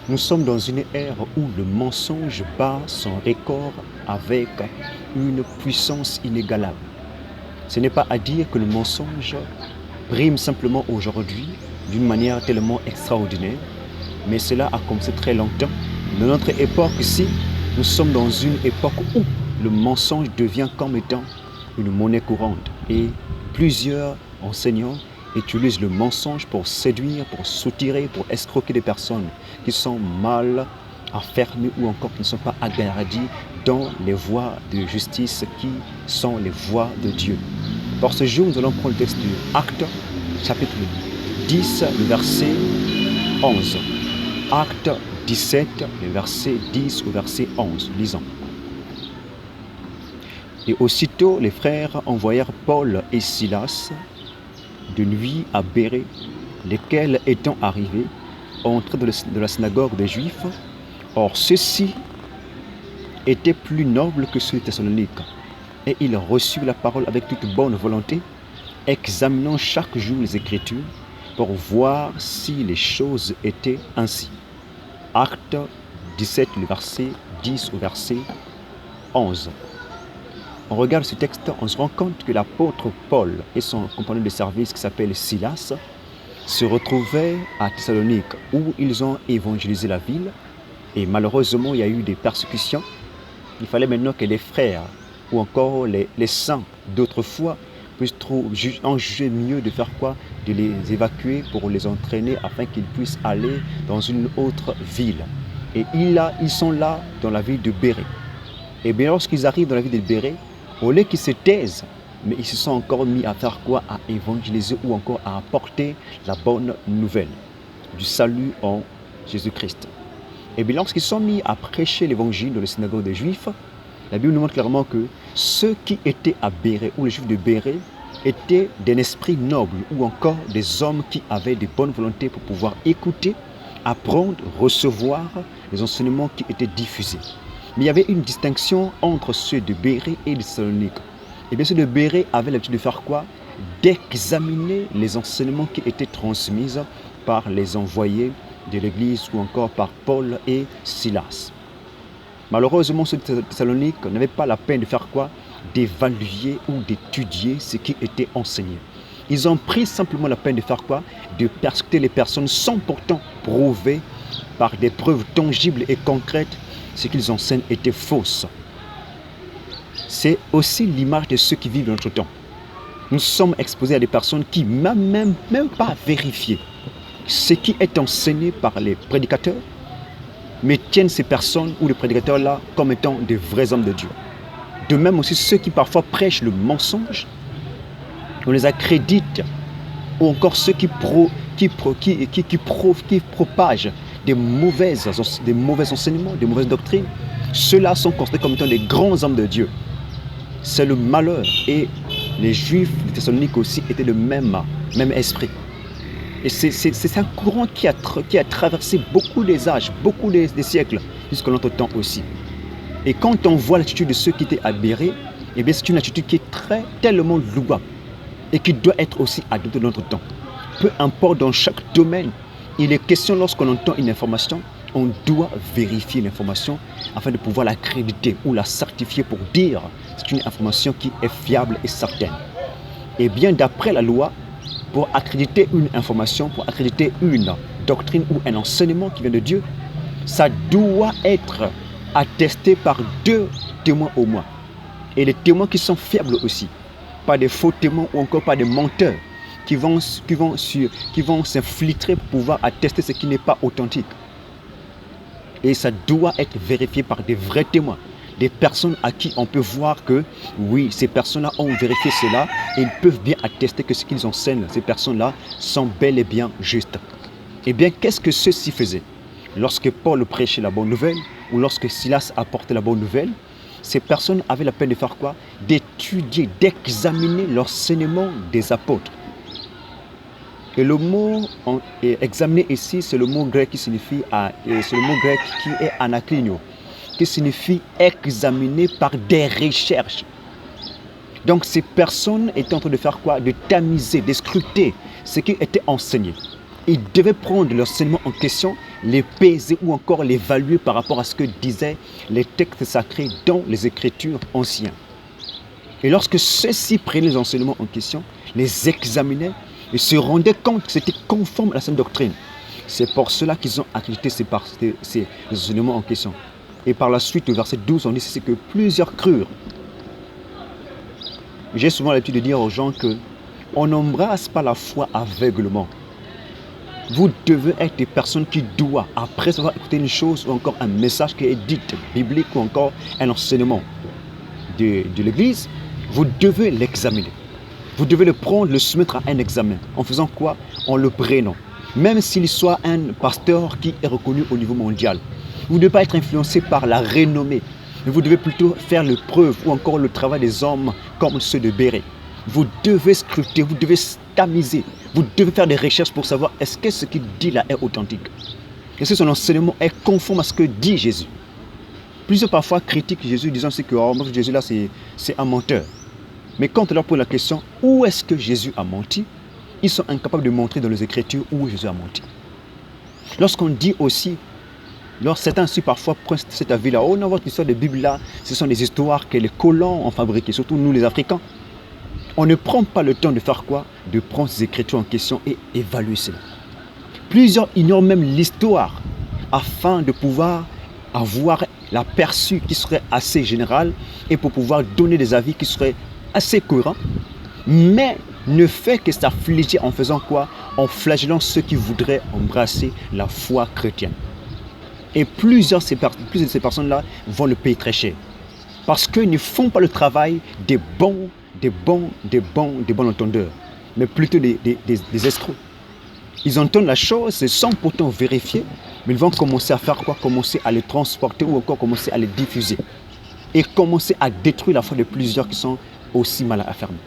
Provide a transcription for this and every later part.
Nous sommes dans une ère où le mensonge bat son record avec une puissance inégalable. Ce n'est pas à dire que le mensonge prime simplement aujourd'hui d'une manière tellement extraordinaire, mais cela a commencé très longtemps. Dans notre époque-ci, nous sommes dans une époque où le mensonge devient comme étant une monnaie courante et plusieurs enseignants utilisent le mensonge pour séduire, pour soutirer, pour escroquer des personnes qui sont mal enfermées ou encore qui ne sont pas agrandies dans les voies de justice qui sont les voies de Dieu. Pour ce jour, nous allons prendre le texte du Actes, chapitre 10, le verset 11. Acte 17, le verset 10 au verset 11. Lisons. Et aussitôt, les frères envoyèrent Paul et Silas de nuit à Bérée, lesquels étant arrivés, entrés de la synagogue des Juifs. Or, ceux-ci étaient plus nobles que ceux de Thessalonique, et ils reçurent la parole avec toute bonne volonté, examinant chaque jour les Écritures pour voir si les choses étaient ainsi. Acte 17, le verset 10 au verset 11. On regarde ce texte, on se rend compte que l'apôtre Paul et son compagnon de service qui s'appelle Silas se retrouvaient à Thessalonique où ils ont évangélisé la ville et malheureusement il y a eu des persécutions. Il fallait maintenant que les frères ou encore les saints d'autrefois puissent en juger mieux de faire quoi? De les évacuer pour les entraîner afin qu'ils puissent aller dans une autre ville. Et ils sont là dans la ville de Bérée. Et bien lorsqu'ils arrivent dans la ville de Bérée, au lieu qu'ils se taisent, mais ils se sont encore mis à faire quoi? À évangéliser ou encore à apporter la bonne nouvelle du salut en Jésus-Christ. Et bien lorsqu'ils sont mis à prêcher l'évangile dans les synagogues des Juifs, la Bible nous montre clairement que ceux qui étaient à Bérée, ou les Juifs de Bérée, étaient d'un esprit noble ou encore des hommes qui avaient de bonnes volontés pour pouvoir écouter, apprendre, recevoir les enseignements qui étaient diffusés. Mais il y avait une distinction entre ceux de Bérée et de Thessalonique. Et bien ceux de Bérée avaient l'habitude de faire quoi? D'examiner les enseignements qui étaient transmis par les envoyés de l'Église ou encore par Paul et Silas. Malheureusement, ceux de Thessalonique n'avaient pas la peine de faire quoi? D'évaluer ou d'étudier ce qui était enseigné. Ils ont pris simplement la peine de faire quoi? De persécuter les personnes sans pourtant prouver par des preuves tangibles et concrètes ce qu'ils enseignent était fausse. C'est aussi l'image de ceux qui vivent dans notre temps. Nous sommes exposés à des personnes qui même pas vérifié ce qui est enseigné par les prédicateurs, mais tiennent ces personnes ou les prédicateurs-là comme étant des vrais hommes de Dieu. De même aussi ceux qui parfois prêchent le mensonge, on les accrédite, ou encore ceux qui propagent des mauvais enseignements, des mauvaises doctrines, ceux-là sont considérés comme étant des grands hommes de Dieu. C'est le malheur. Et les Juifs de Thessalonique aussi étaient le même esprit. Et c'est un courant qui a traversé beaucoup des âges, beaucoup des siècles, jusqu'à notre temps aussi. Et quand on voit l'attitude de ceux qui étaient à Bérée, eh bien c'est une attitude qui est tellement louable et qui doit être aussi adoptée dans notre temps. Peu importe dans chaque domaine, il est question lorsqu'on entend une information, on doit vérifier l'information afin de pouvoir l'accréditer ou la certifier pour dire que c'est une information qui est fiable et certaine. Et bien d'après la loi, pour accréditer une information, pour accréditer une doctrine ou un enseignement qui vient de Dieu, ça doit être attesté par 2 témoins au moins. Et les témoins qui sont fiables aussi, pas des faux témoins ou encore pas des menteurs qui vont s'infiltrer pour pouvoir attester ce qui n'est pas authentique. Et ça doit être vérifié par des vrais témoins, des personnes à qui on peut voir que oui, ces personnes-là ont vérifié cela et ils peuvent bien attester que ce qu'ils enseignent, ces personnes-là, sont bel et bien justes. Eh bien, qu'est-ce que ceux-ci faisaient? Lorsque Paul prêchait la bonne nouvelle ou lorsque Silas apportait la bonne nouvelle, ces personnes avaient la peine de faire quoi? D'étudier, d'examiner l'enseignement des apôtres. Et le mot examiner ici, c'est le mot grec qui signifie, c'est le mot grec qui est anaklinio, qui signifie examiner par des recherches. Donc ces personnes étaient en train de faire quoi? De tamiser, de scruter ce qui était enseigné. Ils devaient prendre l'enseignement en question, les peser ou encore l'évaluer par rapport à ce que disaient les textes sacrés dans les Écritures anciennes. Et lorsque ceux-ci prenaient les enseignements en question, les examinaient et se rendaient compte que c'était conforme à la sainte doctrine. C'est pour cela qu'ils ont accrédité ces enseignements en question. Et par la suite, au verset 12, on dit c'est que plusieurs crurent. J'ai souvent l'habitude de dire aux gens qu'on n'embrasse pas la foi aveuglement. Vous devez être des personnes qui doivent, après avoir écouté une chose ou encore un message qui est dit biblique ou encore un enseignement de l'Église, vous devez l'examiner. Vous devez le prendre, le soumettre à un examen. En faisant quoi? En le prenant. Même s'il soit un pasteur qui est reconnu au niveau mondial. Vous ne devez pas être influencé par la renommée. Mais vous devez plutôt faire le preuve ou encore le travail des hommes comme ceux de Béret. Vous devez scruter, vous devez tamiser. Vous devez faire des recherches pour savoir est-ce que ce qu'il dit là est authentique. Est-ce que son enseignement est conforme à ce que dit Jésus? Plusieurs parfois critiquent Jésus disant que Jésus là c'est un menteur. Mais quand on leur pose la question où est-ce que Jésus a menti, ils sont incapables de montrer dans les Écritures où Jésus a menti. Lorsqu'on dit aussi, certains aussi parfois prennent cet avis-là, oh non, votre histoire de Bible là, ce sont des histoires que les colons ont fabriquées, surtout nous les Africains. On ne prend pas le temps de faire quoi? De prendre ces Écritures en question et évaluer cela. Plusieurs ignorent même l'histoire afin de pouvoir avoir l'aperçu qui serait assez général et pour pouvoir donner des avis qui seraient assez cohérents, mais ne fait que s'affliger en faisant quoi? En flagellant ceux qui voudraient embrasser la foi chrétienne. Et plusieurs de ces personnes-là vont le payer très cher. Parce qu'ils ne font pas le travail des bons entendeurs, mais plutôt des escrocs. Ils entendent la chose sans pourtant vérifier, mais ils vont commencer à faire quoi? Commencer à les transporter ou encore commencer à les diffuser. Et commencer à détruire la foi de plusieurs qui sont aussi mal affermis.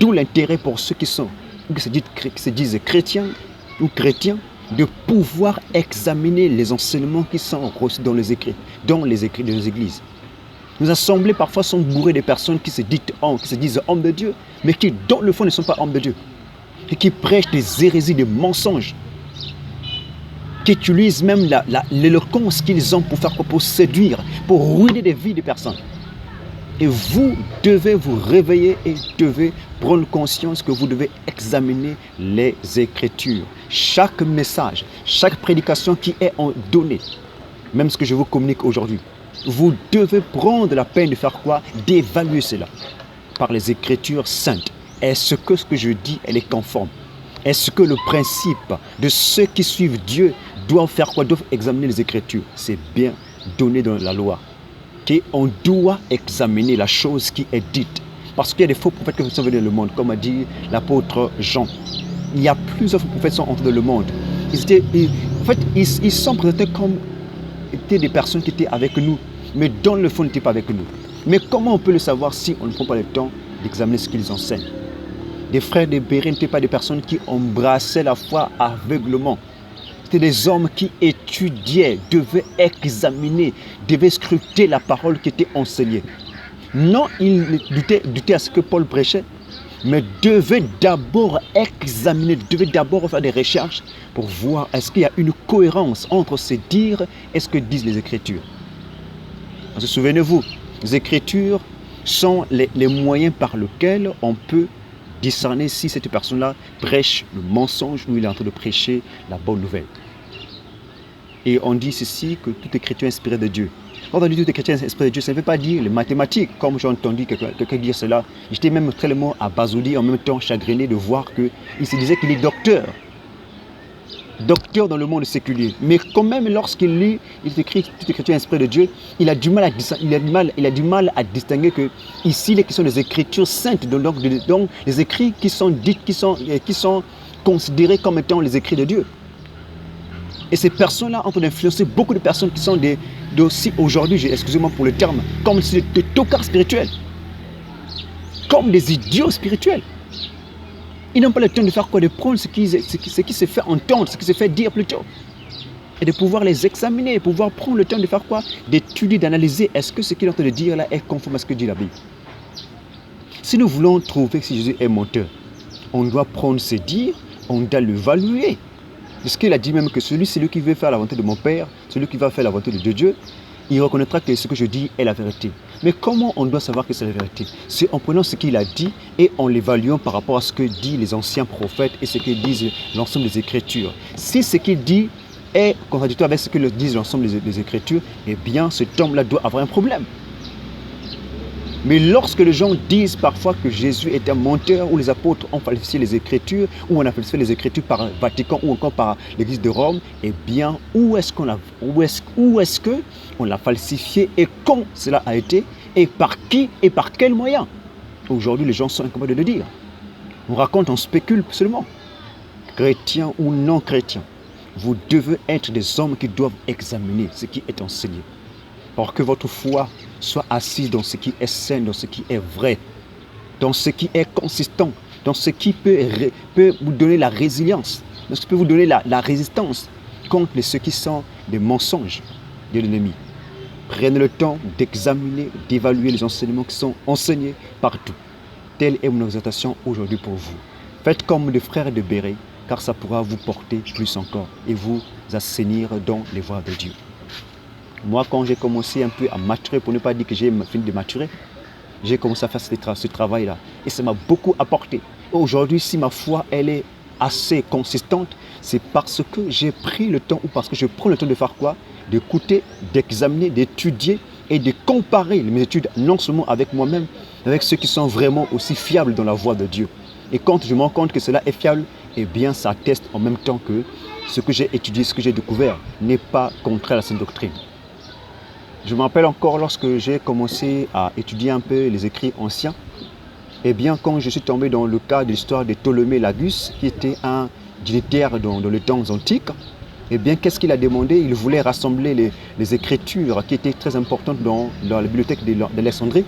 D'où l'intérêt pour ceux qui se disent chrétiens ou chrétiens de pouvoir examiner les enseignements qui sont reçus dans les écrits de nos églises. Nos assemblées parfois sont bourrées de personnes qui se disent hommes de Dieu, mais qui dans le fond ne sont pas hommes de Dieu. Et qui prêchent des hérésies, des mensonges. Qui utilisent même l'éloquence qu'ils ont pour faire quoi? Pour séduire, pour ruiner des vies de personnes. Et vous devez vous réveiller et devez prendre conscience que vous devez examiner les Écritures. Chaque message, chaque prédication qui est donnée, même ce que je vous communique aujourd'hui, vous devez prendre la peine de faire quoi? D'évaluer cela par les Écritures saintes. Est-ce que ce que je dis, elle est conforme? Est-ce que le principe de ceux qui suivent Dieu doivent faire quoi? Doivent examiner les Écritures. C'est bien donné dans la loi. On doit examiner la chose qui est dite. Parce qu'il y a des faux prophètes qui sont venus dans le monde, comme a dit l'apôtre Jean. Il y a plusieurs faux prophètes qui sont entrés dans le monde. Ils sont présentés comme des personnes qui étaient avec nous, mais dans le fond, ils n'étaient pas avec nous. Mais comment on peut le savoir si on ne prend pas le temps d'examiner ce qu'ils enseignent? Des frères de Béret n'étaient pas des personnes qui embrassaient la foi aveuglement. C'était des hommes qui étudiaient, devaient examiner, devaient scruter la parole qui était enseignée. Non, ils doutaient à ce que Paul prêchait, mais devaient d'abord examiner, devaient d'abord faire des recherches pour voir est-ce qu'il y a une cohérence entre ces dires et ce que disent les Écritures. Parce que souvenez-vous, les Écritures sont les moyens par lesquels on peut discerner si cette personne-là prêche le mensonge ou il est en train de prêcher la bonne nouvelle. Et on dit ceci, que toute écriture est inspirée de Dieu. Quand on dit toute écriture est inspirée de Dieu, ça ne veut pas dire les mathématiques, comme j'ai entendu quelqu'un dire cela. J'étais même tellement abasourdi, en même temps chagriné de voir qu'il se disait qu'il est docteur dans le monde séculier. Mais quand même, lorsqu'il lit, il écrit toute écriture inspirée de Dieu, il a du mal à distinguer que ici, les questions des écritures saintes, donc les écrits qui sont dites, qui sont considérés comme étant les écrits de Dieu. Et ces personnes-là ont influencé beaucoup de personnes qui sont aussi aujourd'hui, excusez-moi pour le terme, comme des tocards spirituels, comme des idiots spirituels. Ils n'ont pas le temps de faire quoi? De prendre ce qui se fait entendre, ce qui se fait dire plutôt. Et de pouvoir les examiner, de pouvoir prendre le temps de faire quoi? D'étudier, d'analyser, est-ce que ce qu'ils ont en train de dire là est conforme à ce que dit la Bible? Si nous voulons trouver si Jésus est menteur, on doit prendre ses dires, on doit l'évaluer. Puisqu'il a dit même que celui qui veut faire la volonté de mon Père, celui qui va faire la volonté de Dieu, il reconnaîtra que ce que je dis est la vérité. Mais comment on doit savoir que c'est la vérité? C'est en prenant ce qu'il a dit et en l'évaluant par rapport à ce que disent les anciens prophètes et ce que disent l'ensemble des Écritures. Si ce qu'il dit est contradictoire avec ce que disent l'ensemble des Écritures, eh bien cet homme-là doit avoir un problème. Mais lorsque les gens disent parfois que Jésus est un menteur, ou les apôtres ont falsifié les Écritures, ou on a falsifié les Écritures par le Vatican ou encore par l'Église de Rome, eh bien, où est-ce qu'on l'a falsifié et quand cela a été, et par qui et par quels moyens? Aujourd'hui, les gens sont incapables de le dire. On raconte, on spécule seulement. Chrétiens ou non chrétiens, vous devez être des hommes qui doivent examiner ce qui est enseigné. Pour que votre foi soit assise dans ce qui est sain, dans ce qui est vrai, dans ce qui est consistant, dans ce qui peut vous donner la résilience, dans ce qui peut vous donner la résistance contre ceux qui sont des mensonges de l'ennemi. Prenez le temps d'examiner, d'évaluer les enseignements qui sont enseignés partout. Telle est mon exhortation aujourd'hui pour vous. Faites comme les frères de Béret, car ça pourra vous porter plus encore et vous assainir dans les voies de Dieu. Moi, quand j'ai commencé un peu à maturer, pour ne pas dire que j'ai fini de maturer, j'ai commencé à faire ce travail-là. Et ça m'a beaucoup apporté. Aujourd'hui, si ma foi, elle est assez consistante, c'est parce que j'ai pris le temps, ou parce que je prends le temps de faire quoi? D'écouter, d'examiner, d'étudier et de comparer mes études, non seulement avec moi-même, mais avec ceux qui sont vraiment aussi fiables dans la voie de Dieu. Et quand je me rends compte que cela est fiable, eh bien, ça atteste en même temps que ce que j'ai étudié, ce que j'ai découvert, n'est pas contraire à la sainte doctrine. Je me rappelle encore lorsque j'ai commencé à étudier un peu les écrits anciens, eh bien quand je suis tombé dans le cas de l'histoire de Ptolémée Lagus, qui était un dignitaire dans les temps antiques, eh bien qu'est-ce qu'il a demandé? Il voulait rassembler les écritures qui étaient très importantes dans la bibliothèque d'Alexandrie.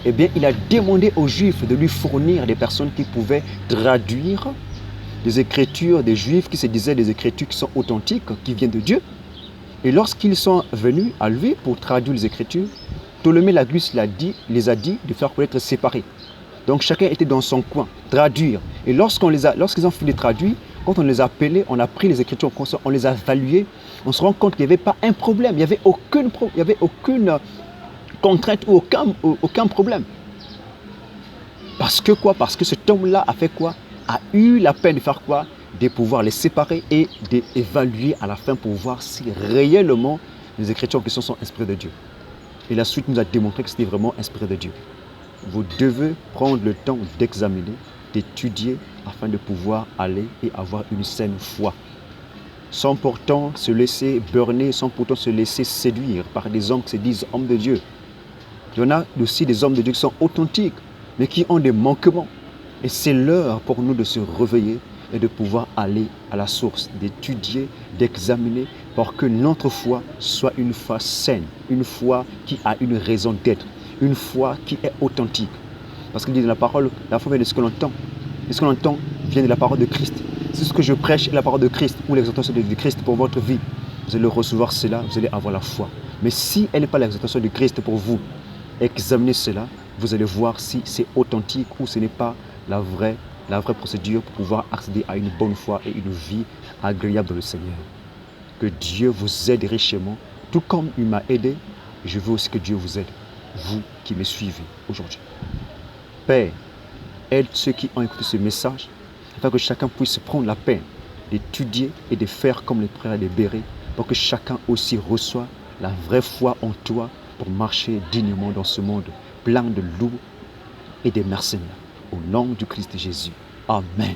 Eh bien il a demandé aux Juifs de lui fournir des personnes qui pouvaient traduire des écritures des Juifs qui se disaient des écritures qui sont authentiques, qui viennent de Dieu. Et lorsqu'ils sont venus à lui pour traduire les Écritures, Ptolémée Lagus les a dit de faire être séparés. Donc chacun était dans son coin, traduire. Et lorsqu'ils ont fini de traduire, quand on les a appelés, on a pris les Écritures, on les a évaluées, on se rend compte qu'il n'y avait pas un problème, il n'y avait aucune contrainte ou aucun problème. Parce que quoi? Parce que cet homme-là a fait quoi? A eu la peine de faire quoi? De pouvoir les séparer et d'évaluer à la fin pour voir si réellement les Écritures en question sont inspirées de Dieu. Et la suite nous a démontré que c'était vraiment inspiré de Dieu. Vous devez prendre le temps d'examiner, d'étudier afin de pouvoir aller et avoir une saine foi. Sans pourtant se laisser berner, sans pourtant se laisser séduire par des hommes qui se disent hommes de Dieu. Il y en a aussi des hommes de Dieu qui sont authentiques, mais qui ont des manquements. Et c'est l'heure pour nous de se réveiller et de pouvoir aller à la source, d'étudier, d'examiner, pour que notre foi soit une foi saine, une foi qui a une raison d'être, une foi qui est authentique. Parce qu'il dit dans la parole, la foi vient de ce que l'on entend. Et ce que l'on entend vient de la parole de Christ. C'est ce que je prêche est la parole de Christ ou l'exhortation de Christ pour votre vie. Vous allez recevoir cela, vous allez avoir la foi. Mais si elle n'est pas l'exhortation de Christ pour vous, examinez cela, vous allez voir si c'est authentique ou ce n'est pas la vraie procédure pour pouvoir accéder à une bonne foi et une vie agréable dans le Seigneur. Que Dieu vous aide richement, tout comme il m'a aidé, je veux aussi que Dieu vous aide, vous qui me suivez aujourd'hui. Père, aide ceux qui ont écouté ce message, afin que chacun puisse prendre la peine d'étudier et de faire comme les frères de Béret, pour que chacun aussi reçoive la vraie foi en toi pour marcher dignement dans ce monde plein de loups et des mercenaires. Au nom du Christ Jésus. Amen.